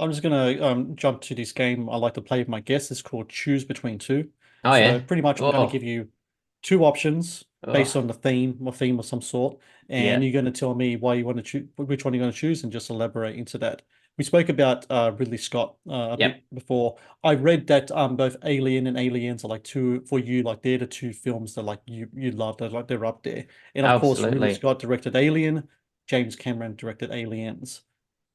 I'm just gonna jump to this game I like to play with my guests. It's called Choose Between Two. Oh So yeah. pretty much I'm gonna give Oh, you two options based oh, on the theme, a theme of some sort, and yeah. you're gonna tell me why you want to choose which one you're gonna choose and just elaborate into that. We spoke about Ridley Scott a Yep. bit before. I read that both Alien and Aliens are like two for you, like they're the two films that like you love, they're like they're up there. And of course, Ridley Absolutely. Scott directed Alien, James Cameron directed Aliens.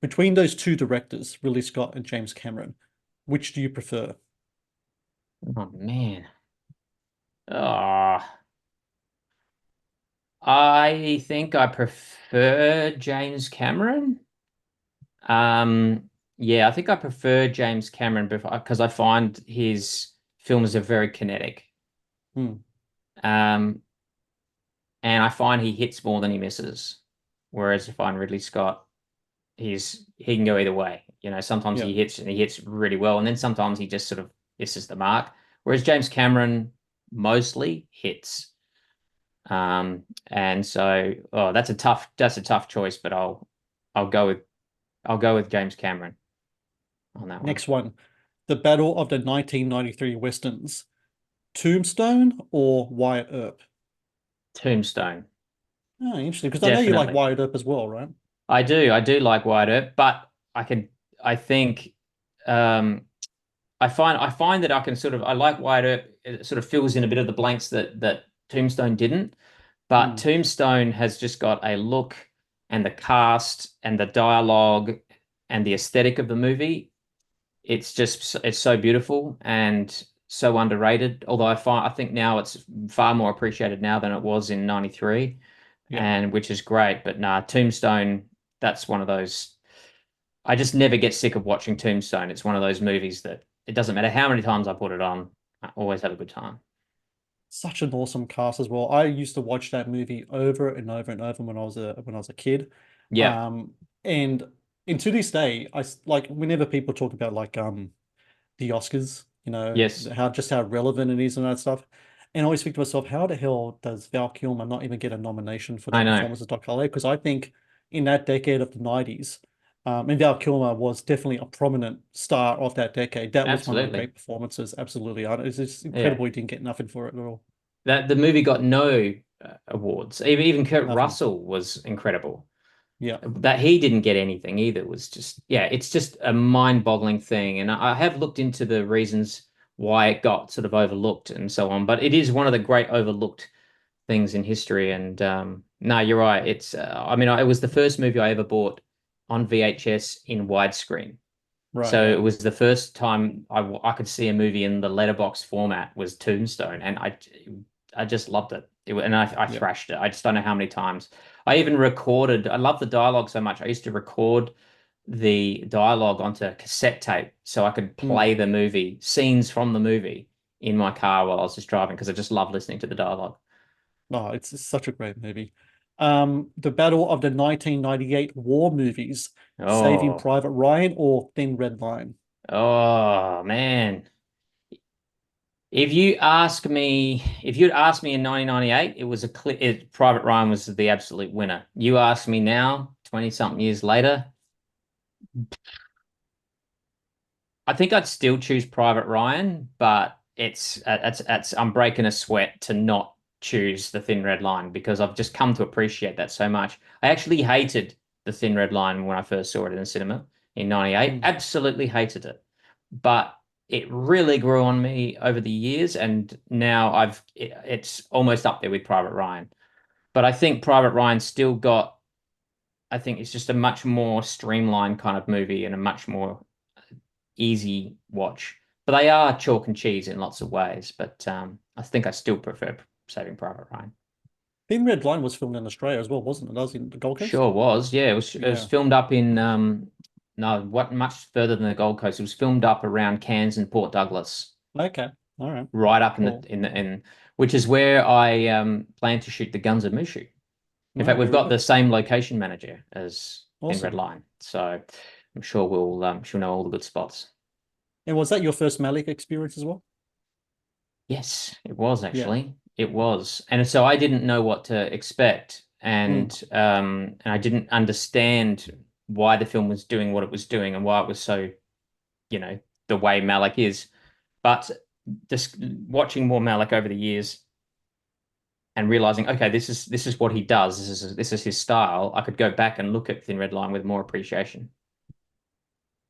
Between those two directors, Ridley Scott and James Cameron, which do you prefer? Oh man. Oh, I think I prefer James Cameron. Yeah, I think I prefer James Cameron because I find his films are very kinetic. Hmm. Um, and I find he hits more than he misses. Whereas I find Ridley Scott, he can go either way. Sometimes Yeah. he hits and he hits really well, and then sometimes he just sort of misses the mark. Whereas James Cameron mostly hits. And so that's a tough choice, but I'll go with I'll go with James Cameron on that one. Next one, the Battle of the 1993 Westerns, Tombstone or Wyatt Earp? Tombstone, Oh, interesting, because I know you like definitely. Wyatt Earp as well, right? I do like Wyatt Earp, but I think um I find that I can sort of I like Wyatt Earp. It sort of fills in a bit of the blanks that Tombstone didn't. But Hmm. Tombstone has just got a look and the cast and the dialogue and the aesthetic of the movie. It's so beautiful and so underrated. Although I think now it's far more appreciated now than it was in 93, Yeah. and which is great. But nah, Tombstone, that's one of those. I just never get sick of watching Tombstone. It's one of those movies that it doesn't matter how many times I put it on, I always have a good time. Such an awesome cast as well. I used to watch that movie over and over and over when I was a kid. Yep. Um, and to this day, like whenever people talk about like the Oscars, Yes, how relevant it is and that stuff. And I always think to myself, how the hell does Val Kilmer not even get a nomination for I that know. performance of Dr. Holliday? Because I think in that decade of the 90s, and Val Kilmer was definitely a prominent star of that decade. That was one of the Absolutely. great performances. Absolutely. It's just Yeah. incredible he didn't get nothing for it at all. That the movie got no awards. Even Kurt Nothing. Russell was incredible. Yeah. That he didn't get anything either was just, yeah, it's just a mind-boggling thing. And I have looked into the reasons why it got sort of overlooked and so on, but it is one of the great overlooked things in history. And no, you're right. I mean, it was the first movie I ever bought on VHS in widescreen. Right. So Yeah. it was the first time I could see a movie in the letterbox format was Tombstone, and I just loved it. And I Yeah. thrashed it. I just don't know how many times. I even recorded. I love the dialogue so much. I used to record the dialogue onto cassette tape so I could Mm. play the movie scenes from the movie in my car while I was just driving because I just love listening to the dialogue. Oh, it's such a great movie. The Battle of the 1998 War movies, Saving Oh, Private Ryan or Thin Red Line. oh man. If you'd asked me in 1998, Private Ryan was the absolute winner. You ask me now, 20 something years later, I think I'd still choose Private Ryan, but I'm breaking a sweat to not choose the Thin Red Line because I've just come to appreciate that so much. I actually hated the Thin Red Line when I first saw it in the cinema in 98. Mm. Absolutely hated it. But it really grew on me over the years, and now it's almost up there with Private Ryan. But I think Private Ryan still got, I think it's just a much more streamlined kind of movie and a much more easy watch. But they are chalk and cheese in lots of ways. But I think I still prefer Saving Private Ryan. Thin Red Line was filmed in Australia as well, wasn't it? That was in the Gold Coast. Sure was. Yeah, it was Yeah. filmed up in no, what much further than the Gold Coast. It was filmed up around Cairns and Port Douglas. Okay. All right. Right up in the Cool. in which is where I plan to shoot the Guns of Mushu. In All fact, right. we've Very got the good. same location manager as in Red Awesome. Line, so I'm sure she'll know all the good spots. And was that your first Malik experience as well? Yes, it was Yeah. actually. It was, and so I didn't know what to expect, Mm. and I didn't understand why the film was doing what it was doing and why it was so, you know, the way Malick is. But just watching more Malick over the years and realizing, okay, this is what he does. This is his style. I could go back and look at Thin Red Line with more appreciation.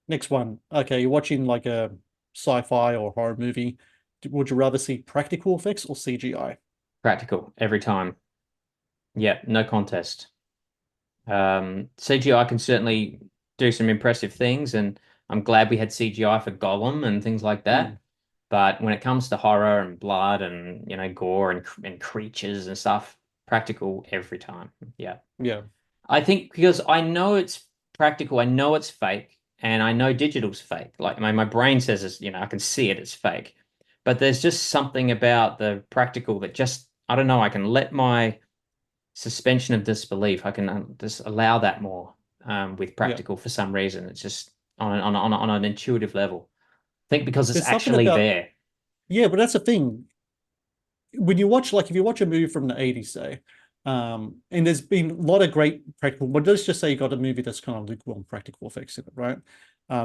Next one. Okay, you're watching like a sci-fi or horror movie. Would you rather see practical effects or CGI? Practical every time. Yeah, no contest. CGI can certainly do some impressive things, and I'm glad we had CGI for Gollum and things like Mm, that. But when it comes to horror and blood and gore and creatures and stuff, practical every time. Yeah. yeah, I think because I know it's practical, I know it's fake, and I know digital's fake. Like my brain says it's, I can see it's fake. But there's just something about the practical that just, I don't know, I can let my suspension of disbelief, I can just allow that more with yeah. practical for some reason. It's just on an intuitive level. I think because it's There's something actually about, there. yeah, but that's the thing. When you watch, like, if you watch a movie from the 80s, say, and there's been a lot of great practical, but let's just say you got a movie that's kind of lukewarm practical effects in it, right?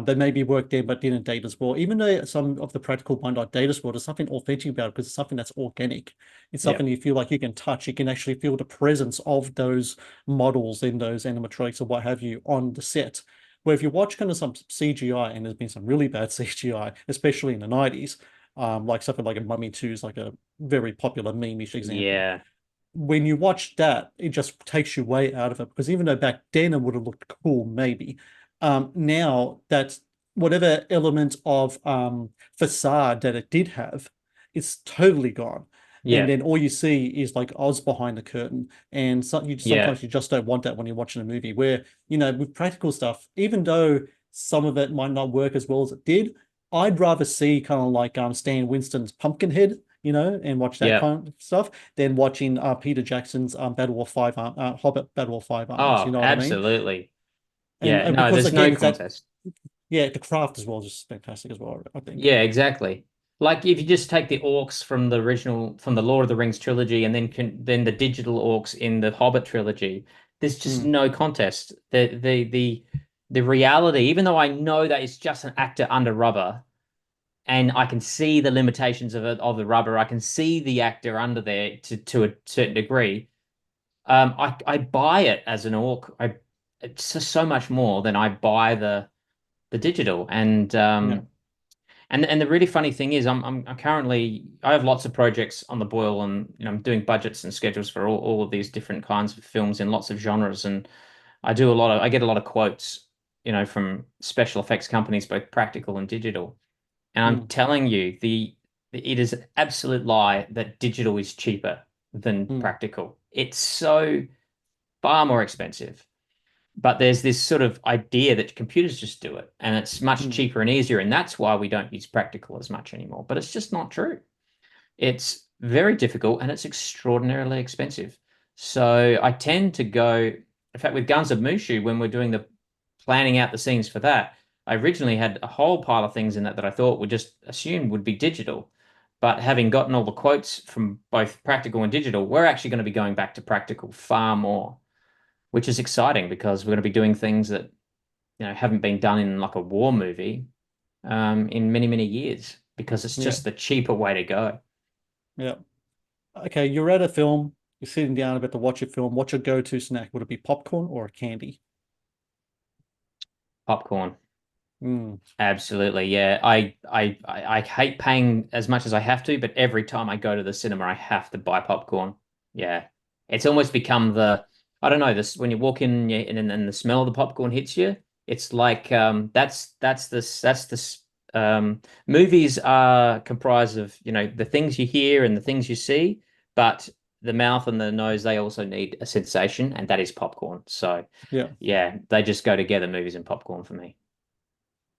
They maybe worked there but didn't date as well. Even though some of the practical might not date as well, there's something authentic about it because it's something that's organic. It's Yeah. something you feel like you can touch. You can actually feel the presence of those models in those animatronics or what have you on the set. Where if you watch kind of some CGI, and there's been some really bad CGI, especially in the 90s, like something like a Mummy 2 is like a very popular meme-ish example. Yeah. When you watch that, it just takes you way out of it because even though back then it would have looked cool, maybe, now that whatever element of facade that it did have, it's totally gone. And Yeah. then all you see is like Oz behind the curtain, and Yeah. sometimes you just don't want that when you're watching a movie. Where with practical stuff, even though some of it might not work as well as it did, I'd rather see kind of like Stan Winston's Pumpkinhead, and watch that Yeah. kind of stuff than watching Peter Jackson's Hobbit Battle of Five Armies. You Oh, know what I mean? absolutely. And, Yeah. and No, because there's no again, it's that contest. yeah, the craft as well is just fantastic as well. I think. Yeah, exactly. Like if you just take the orcs from the Lord of the Rings trilogy and then the digital orcs in the Hobbit trilogy, there's just Mm, no contest. The reality, even though I know that it's just an actor under rubber, and I can see the limitations of the rubber, I can see the actor under there to a certain degree. I buy it as an orc. It's just so much more than I buy the digital yeah. and the really funny thing is, I'm currently I have lots of projects on the boil, and I'm doing budgets and schedules for all of these different kinds of films in lots of genres, and I get a lot of quotes, from special effects companies, both practical and digital. And I'm Mm, telling you, it is an absolute lie that digital is cheaper than mm, practical. It's so far more expensive. But there's this sort of idea that computers just do it and it's much mm, cheaper and easier. And that's why we don't use practical as much anymore. But it's just not true. It's very difficult and it's extraordinarily expensive. So I tend to go, in fact, with Guns of Mushu, when we're doing the planning out the scenes for that, I originally had a whole pile of things in that I thought would just assume would be digital. But having gotten all the quotes from both practical and digital, we're actually going to be going back to practical far more, which is exciting because we're going to be doing things that haven't been done in like a war movie in many, many years because it's yeah, just the cheaper way to go. yeah. Okay, you're at a film. You're sitting down about to watch a film. What's your go-to snack? Would it be popcorn or a candy? Popcorn. Mm, Absolutely, yeah. I hate paying as much as I have to, but every time I go to the cinema, I have to buy popcorn. Yeah, it's almost become I don't know, this when you walk in and the smell of the popcorn hits you. It's like that's this. Movies are comprised of the things you hear and the things you see, but the mouth and the nose they also need a sensation, and that is popcorn. So yeah. yeah, they just go together, movies and popcorn for me.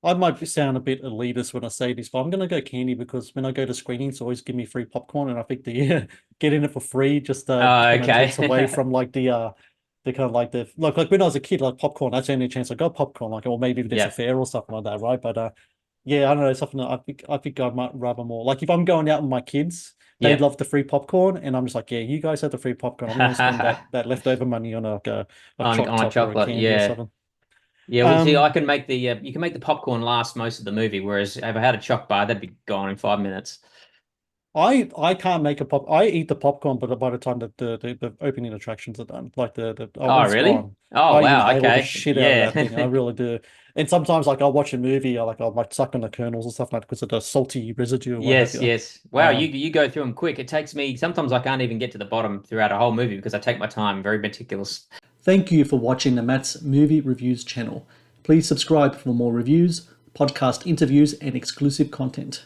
I might sound a bit elitist when I say this, but I'm going to go candy because when I go to screenings, always give me free popcorn, and I think the getting it for free just Oh, kind of takes away okay. from like the kind of like the like when I was a kid, like popcorn, that's the only chance I got popcorn, like or maybe if there's a Yeah. fair or something like that, right? But yeah, I don't know, something that I think I might rather more like if I'm going out with my kids, they Yeah. love the free popcorn, and I'm just like, yeah, you guys have the free popcorn. I'm going to spend that leftover money on a On choc a top or a chocolate. candy or Yeah. something. Yeah, well, see, I can make the you can make the popcorn last most of the movie, whereas if I had a choc bar, that'd be gone in 5 minutes. I can't make a pop. I eat the popcorn, but by the time that the opening attractions are done, like the oh, Oh, it's really? gone. Oh, I wow. inhale the Okay. shit out of that thing. I Yeah. really do. And sometimes, like I'll watch a movie, I might suck on the kernels and stuff like that because of the salty residue or what have Yes, you. yes. Wow, Um, you go through them quick. It takes me sometimes I can't even get to the bottom throughout a whole movie because I take my time, very meticulous. Thank you for watching the Matt's Movie Reviews channel. Please subscribe for more reviews, podcast interviews, and exclusive content.